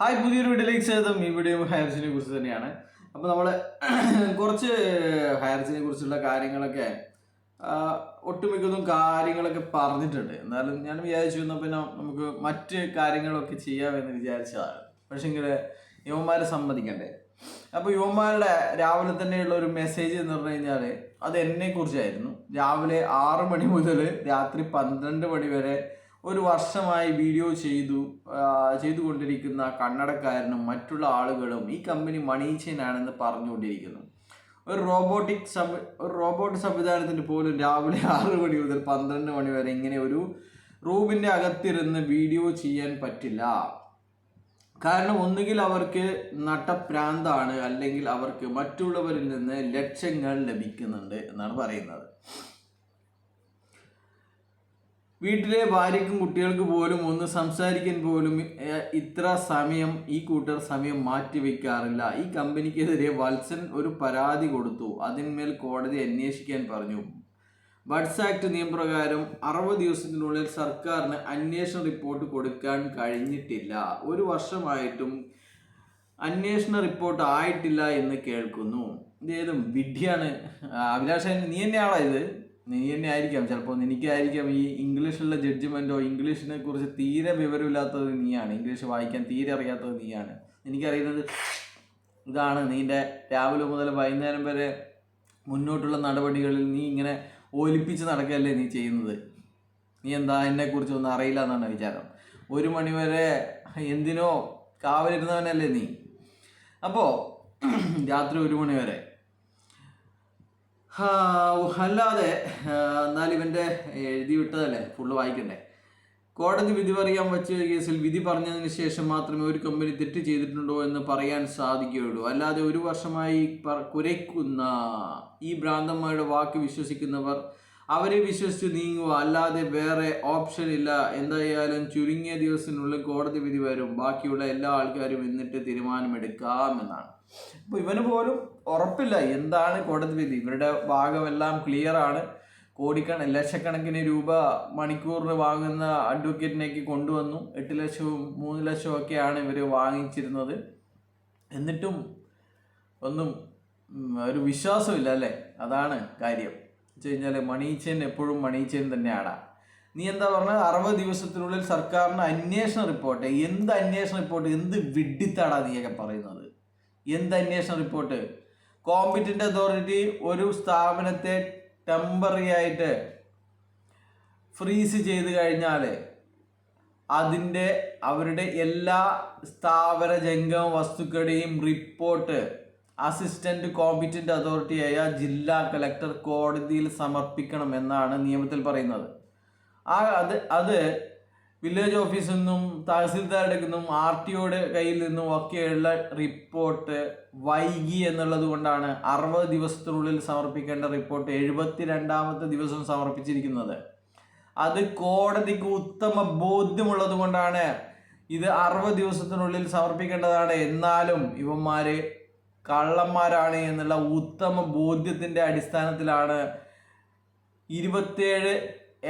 Hi, പുതിയൊരു വീഡിയോയിലേക്ക് സ്വാഗതം. ഈ വീഡിയോ ഹയർസിനെ കുറിച്ച് തന്നെയാണ്. അപ്പോൾ നമ്മൾ കുറച്ച് ഹയർസിനെ കുറിച്ചുള്ള കാര്യങ്ങളൊക്കെ ഒട്ടുമിക്കതും കാര്യങ്ങളൊക്കെ പറഞ്ഞിട്ടുണ്ട്. എന്നാലും ഞാൻ വിചാരിച്ചു എന്നാൽ പിന്നെ നമുക്ക് മറ്റ് കാര്യങ്ങളൊക്കെ ചെയ്യാമെന്ന് വിചാരിച്ചതാണ്. പക്ഷേങ്കിൽ യുവന്മാരെ സമ്മതിക്കണ്ടേ. അപ്പോൾ യുവന്മാരുടെ രാവിലെ തന്നെയുള്ള ഒരു മെസ്സേജ് എന്ന് പറഞ്ഞു കഴിഞ്ഞാൽ അത് എന്നെക്കുറിച്ചായിരുന്നു. രാവിലെ 6 മണി മുതൽ രാത്രി 12 മണി വരെ ഒരു വർഷമായി വീഡിയോ ചെയ്തുകൊണ്ടിരിക്കുന്ന കന്നഡക്കാരനും മറ്റുള്ള ആളുകളും ഈ കമ്പനി മണി ചെയിൻ ആണെന്ന് പറഞ്ഞുകൊണ്ടിരിക്കുന്നു. ഒരു റോബോട്ട് സംവിധാനത്തിന് പോലും രാവിലെ 6 മണി മുതൽ 12 മണി വരെ ഇങ്ങനെ ഒരു റൂമിൻ്റെ അകത്തിരുന്ന് വീഡിയോ ചെയ്യാൻ പറ്റില്ല. കാരണം ഒന്നുകിൽ അവർക്ക് നട്ടപ്രാന്താണ്, അല്ലെങ്കിൽ അവർക്ക് മറ്റുള്ളവരിൽ നിന്ന് ലക്ഷങ്ങൾ ലഭിക്കുന്നുണ്ട് എന്നാണ് പറയുന്നത്. വീട്ടിലെ ഭാര്യയ്ക്കും കുട്ടികൾക്ക് പോലും ഒന്ന് സംസാരിക്കാൻ പോലും ഇത്ര സമയം ഈ കൂട്ടർ സമയം മാറ്റിവെക്കാറില്ല. ഈ കമ്പനിക്കെതിരെ വത്സൻ ഒരു പരാതി കൊടുത്തു. അതിന്മേൽ കോടതി അന്വേഷിക്കാൻ പറഞ്ഞു. ബഡ്സ് ആക്ട് നിയമപ്രകാരം 60 ദിവസത്തിനുള്ളിൽ സർക്കാരിന് അന്വേഷണ റിപ്പോർട്ട് കൊടുക്കാൻ കഴിഞ്ഞിട്ടില്ല. 1 വർഷമായിട്ടും അന്വേഷണ റിപ്പോർട്ട് ആയിട്ടില്ല എന്ന് കേൾക്കുന്നു. ഇതേതും വിഡ്ഢിയാണ്. അഭിലാഷൻ, നീ തന്നെയാണോ ഇത്? നീ തന്നെ ആയിരിക്കാം, ചിലപ്പോൾ എനിക്കായിരിക്കാം ഈ ഇംഗ്ലീഷിലുള്ള ജഡ്ജ്മെൻറ്റോ ഇംഗ്ലീഷിനെ കുറിച്ച് തീരെ വിവരമില്ലാത്തത് നീയാണ്. ഇംഗ്ലീഷ് വായിക്കാൻ തീരെ അറിയാത്തത് നീയാണ്. എനിക്കറിയുന്നത് ഇതാണ്, നീൻ്റെ രാവിലെ മുതൽ വൈകുന്നേരം വരെ മുന്നോട്ടുള്ള നടപടികളിൽ നീ ഇങ്ങനെ ഒലിപ്പിച്ച് നടക്കുകയല്ലേ നീ ചെയ്യുന്നത്. നീ എന്താ എന്നെക്കുറിച്ച് ഒന്നും അറിയില്ല എന്നാണ് വിചാരം. 1 മണി വരെ എന്തിനോ കാവലിരുന്നവനല്ലേ നീ. അപ്പോൾ രാത്രി 1 മണി വരെ അല്ലാതെ എന്നാലും ഇവൻ്റെ എഴുതി വിട്ടതല്ലേ, ഫുള്ള് വായിക്കണ്ടേ. കോടതി വിധി പറയാൻ വച്ച കേസിൽ വിധി പറഞ്ഞതിന് ശേഷം മാത്രമേ ഒരു കമ്പനി തെറ്റ് ചെയ്തിട്ടുണ്ടോ എന്ന് പറയാൻ സാധിക്കുകയുള്ളൂ. അല്ലാതെ 1 വർഷമായി കുരയ്ക്കുന്ന ഈ ഭ്രാന്തന്മാരുടെ വാക്ക് വിശ്വസിക്കുന്നവർ അവരെ വിശ്വസിച്ച് നീങ്ങുക, അല്ലാതെ വേറെ ഓപ്ഷൻ ഇല്ല. എന്തായാലും ചുരുങ്ങിയ ദിവസത്തിനുള്ളിൽ കോടതി വിധി വരും. ബാക്കിയുള്ള എല്ലാ ആൾക്കാരും എന്നിട്ട് തീരുമാനമെടുക്കാമെന്നാണ്. അപ്പോൾ ഇവന് പോലും ഉറപ്പില്ല എന്താണ് കോടതി വിധി. ഇവരുടെ ഭാഗമെല്ലാം ക്ലിയറാണ്. ലക്ഷക്കണക്കിന് രൂപ മണിക്കൂറിന് വാങ്ങുന്ന അഡ്വക്കേറ്റിനേക്ക് കൊണ്ടുവന്നു. 8 ലക്ഷവും 3 ലക്ഷവും ഒക്കെയാണ് ഇവർ വാങ്ങിച്ചിരുന്നത്. എന്നിട്ടും ഒന്നും ഒരു വിശ്വാസമില്ല അല്ലേ. അതാണ് കാര്യം. വെച്ച് കഴിഞ്ഞാൽ മണി ചെയിൻ എപ്പോഴും മണി ചെയിൻ തന്നെയാണ്. നീ എന്താ പറഞ്ഞത്? 60 ദിവസത്തിനുള്ളിൽ സർക്കാരിന് അന്വേഷണ റിപ്പോർട്ട്. എന്ത് അന്വേഷണ റിപ്പോർട്ട്? എന്ത് വിഡ്ഢിത്താടാ നീയൊക്കെ പറയുന്നത്? എന്ത് അന്വേഷണ റിപ്പോർട്ട്? കോമ്പറ്റന്റ് അതോറിറ്റി ഒരു സ്ഥാപനത്തെ ടെമ്പററി ആയിട്ട് ഫ്രീസ് ചെയ്ത് കഴിഞ്ഞാൽ അവരുടെ എല്ലാ സ്ഥാവര ജംഗമ വസ്തുക്കളുടെയും റിപ്പോർട്ട് അസിസ്റ്റന്റ് കോമ്പറ്റന്റ് അതോറിറ്റിയായ ജില്ലാ കളക്ടർ കോടതിയിൽ സമർപ്പിക്കണം എന്നാണ് നിയമത്തിൽ പറയുന്നത്. അത് വില്ലേജ് ഓഫീസിൽ നിന്നും തഹസിൽദാരുടെ നിന്നും RTOയുടെ കയ്യിൽ നിന്നും ഒക്കെയുള്ള റിപ്പോർട്ട് വൈകി എന്നുള്ളത് കൊണ്ടാണ് 60 ദിവസത്തിനുള്ളിൽ സമർപ്പിക്കേണ്ട റിപ്പോർട്ട് 72ാമത്തെ ദിവസം സമർപ്പിച്ചിരിക്കുന്നത്. അത് കോടതിക്ക് ഉത്തമ ബോധ്യമുള്ളത് കൊണ്ടാണ് ഇത് 60 ദിവസത്തിനുള്ളിൽ സമർപ്പിക്കേണ്ടതാണ്. എന്നാലും ഇവന്മാര് കള്ളന്മാരാണ് എന്നുള്ള ഉത്തമ ബോധ്യത്തിൻ്റെ അടിസ്ഥാനത്തിലാണ് 27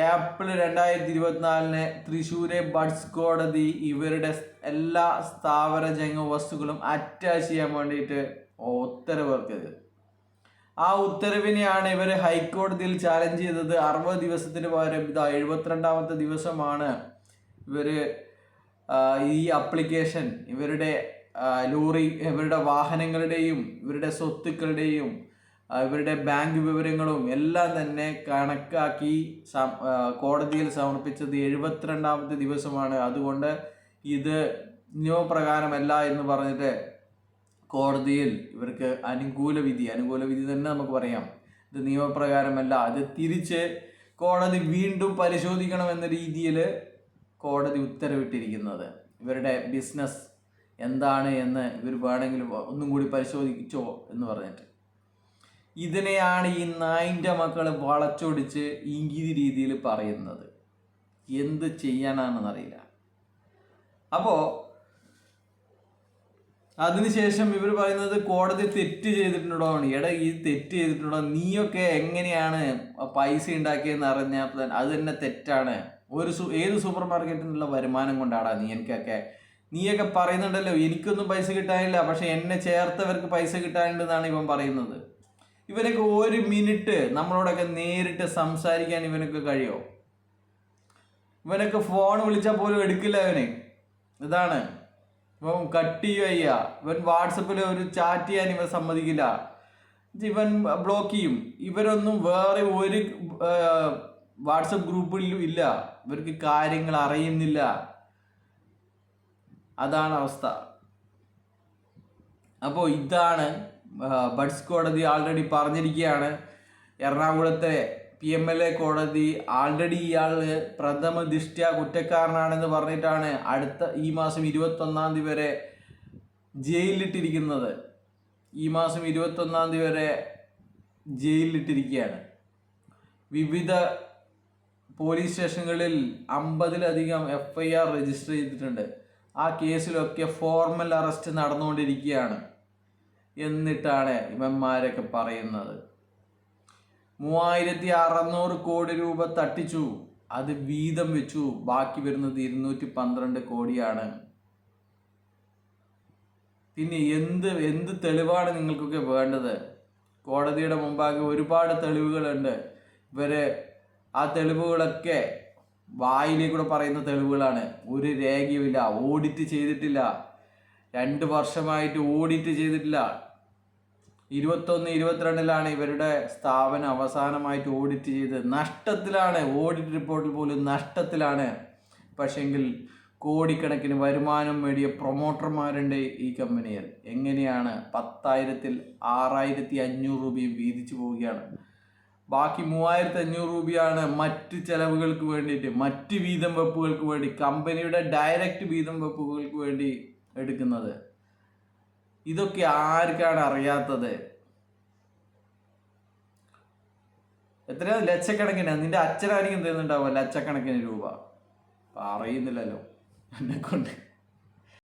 ഏപ്രിൽ 2024 തൃശ്ശൂരെ ബഡ്സ് കോടതി ഇവരുടെ എല്ലാ സ്ഥാവര ജംഗമ വസ്തുക്കളും അറ്റാച്ച് ചെയ്യാൻ വേണ്ടിയിട്ട് ഉത്തരവിറക്കിയത്. ആ ഉത്തരവിനെയാണ് ഇവർ ഹൈക്കോടതിയിൽ ചാലഞ്ച് ചെയ്തത്. 60 ദിവസത്തിന് പകരം 72ാമത്തെ ദിവസമാണ് ഇവർ ഈ അപ്ലിക്കേഷൻ ഇവരുടെ ലോറി, ഇവരുടെ വാഹനങ്ങളുടെയും ഇവരുടെ സ്വത്തുക്കളുടെയും ഇവരുടെ ബാങ്ക് വിവരങ്ങളും എല്ലാം തന്നെ കണക്കാക്കി കോടതിയിൽ സമർപ്പിച്ചത് 72ാമത്തെ ദിവസമാണ്. അതുകൊണ്ട് ഇത് നിയമപ്രകാരമല്ല എന്ന് പറഞ്ഞിട്ട് കോടതിയിൽ ഇവർക്ക് അനുകൂല വിധി തന്നെ നമുക്ക് പറയാം. ഇത് നിയമപ്രകാരമല്ല, ഇത് തിരിച്ച് കോടതി വീണ്ടും പരിശോധിക്കണമെന്ന രീതിയിൽ കോടതി ഉത്തരവിട്ടിരിക്കുന്നത്. ഇവരുടെ ബിസിനസ് എന്താണ് എന്ന് ഇവർ വേണമെങ്കിൽ ഒന്നും കൂടി പരിശോധിച്ചോ എന്ന് പറഞ്ഞിട്ട് ഇതിനെയാണ് ഈ നായിൻ്റെ മക്കൾ വളച്ചൊടിച്ച് ഈ രീതിയിൽ പറയുന്നത്. എന്ത് ചെയ്യാനാണെന്നറിയില്ല. അപ്പോൾ അതിനുശേഷം ഇവർ പറയുന്നത് കോടതി തെറ്റ് ചെയ്തിട്ടുണ്ടോ ആണ്. ഈ തെറ്റ് ചെയ്തിട്ടുണ്ടോ? നീയൊക്കെ എങ്ങനെയാണ് പൈസ ഉണ്ടാക്കിയെന്ന് അറിഞ്ഞാൽ അത് തന്നെ തെറ്റാണ്. ഏത് സൂപ്പർ മാർക്കറ്റിൽ നിന്നുള്ള വരുമാനം കൊണ്ടാണ് നീ എനിക്കൊക്കെ നീയൊക്കെ പറയുന്നുണ്ടല്ലോ എനിക്കൊന്നും പൈസ കിട്ടാനില്ല, പക്ഷെ എന്നെ ചേർത്തവർക്ക് പൈസ കിട്ടാനുണ്ടെന്നാണ് ഇവൻ പറയുന്നത്. ഇവനൊക്കെ ഒരു മിനിറ്റ് നമ്മളോടൊക്കെ നേരിട്ട് സംസാരിക്കാൻ ഇവനൊക്കെ കഴിയോ? ഇവനൊക്കെ ഫോൺ വിളിച്ചാൽ പോലും എടുക്കില്ല ഇവന്. ഇതാണ് ഇവൻ കട്ട് ചെയ്യുക. ഇവൻ വാട്സപ്പിൽ ഒരു ചാറ്റ് ചെയ്യാൻ ഇവൻ സമ്മതിക്കില്ല, ഇവൻ ബ്ലോക്ക് ചെയ്യും. ഇവരൊന്നും വേറെ ഒരു വാട്സപ്പ് ഗ്രൂപ്പിലും ഇല്ല, ഇവർക്ക് കാര്യങ്ങൾ അറിയുന്നില്ല. അതാണ് അവസ്ഥ. അപ്പോൾ ഇതാണ് ബഡ്സ് കോടതി ആൾറെഡി പറഞ്ഞിരിക്കുകയാണ്. എറണാകുളത്തെ PMLA കോടതി ആൾറെഡി ഇയാൾ പ്രഥമ ദൃഷ്ട്യാ കുറ്റക്കാരനാണെന്ന് പറഞ്ഞിട്ടാണ് ഈ മാസം 21 വരെ ജയിലിലിട്ടിരിക്കുന്നത്. ഈ മാസം 21 വരെ ജയിലിലിട്ടിരിക്കുകയാണ്. വിവിധ പോലീസ് സ്റ്റേഷനുകളിൽ 50-ലധികം FIR രജിസ്റ്റർ ചെയ്തിട്ടുണ്ട്. ആ കേസിലൊക്കെ ഫോർമൽ അറസ്റ്റ് നടന്നുകൊണ്ടിരിക്കുകയാണ് എന്നിട്ടാണ് ഇവന്മാരൊക്കെ പറയുന്നത് 3600 കോടി രൂപ തട്ടിച്ചു, അത് വീതം വെച്ചു, ബാക്കി വരുന്നത് 212 കോടിയാണ്. പിന്നെ എന്ത് തെളിവാണ് നിങ്ങൾക്കൊക്കെ വേണ്ടത്? കോടതിയുടെ മുമ്പാകെ ഒരുപാട് തെളിവുകളുണ്ട്. ആ തെളിവുകളൊക്കെ വായിലേക്കൂടെ പറയുന്ന തെളിവുകളാണ്. ഒരു രേഖയുമില്ല, ഓഡിറ്റ് ചെയ്തിട്ടില്ല. 2 വർഷമായിട്ട് ഓഡിറ്റ് ചെയ്തിട്ടില്ല. 21-22 ഇവരുടെ സ്ഥാപനം അവസാനമായിട്ട് ഓഡിറ്റ് ചെയ്ത് നഷ്ടത്തിലാണ്. ഓഡിറ്റ് റിപ്പോർട്ടിൽ പോലും നഷ്ടത്തിലാണ്. പക്ഷെങ്കിൽ കോടിക്കണക്കിന് വരുമാനം നേടിയ പ്രൊമോട്ടർമാരുണ്ട് ഈ കമ്പനിയിൽ. എങ്ങനെയാണ് 10,000-ൽ 6,500 രൂപയും വീതിച്ചു പോവുകയാണ്. ബാക്കി 3,500 രൂപയാണ് മറ്റ് ചെലവുകൾക്ക് വേണ്ടിയിട്ട്, മറ്റ് വീതം വെപ്പുകൾക്ക് വേണ്ടി, കമ്പനിയുടെ ഡയറക്റ്റ് വീതം വെപ്പുകൾക്ക് വേണ്ടി എടുക്കുന്നത്. ഇതൊക്കെ ആർക്കാണ് അറിയാത്തത്? എത്രയോ ലക്ഷക്കണക്കിന്, നിന്റെ അച്ഛനായിരിക്കും തരുന്നുണ്ടാവുക ലക്ഷക്കണക്കിന് രൂപ. പറയുന്നില്ലല്ലോ എന്നെ കൊണ്ട്.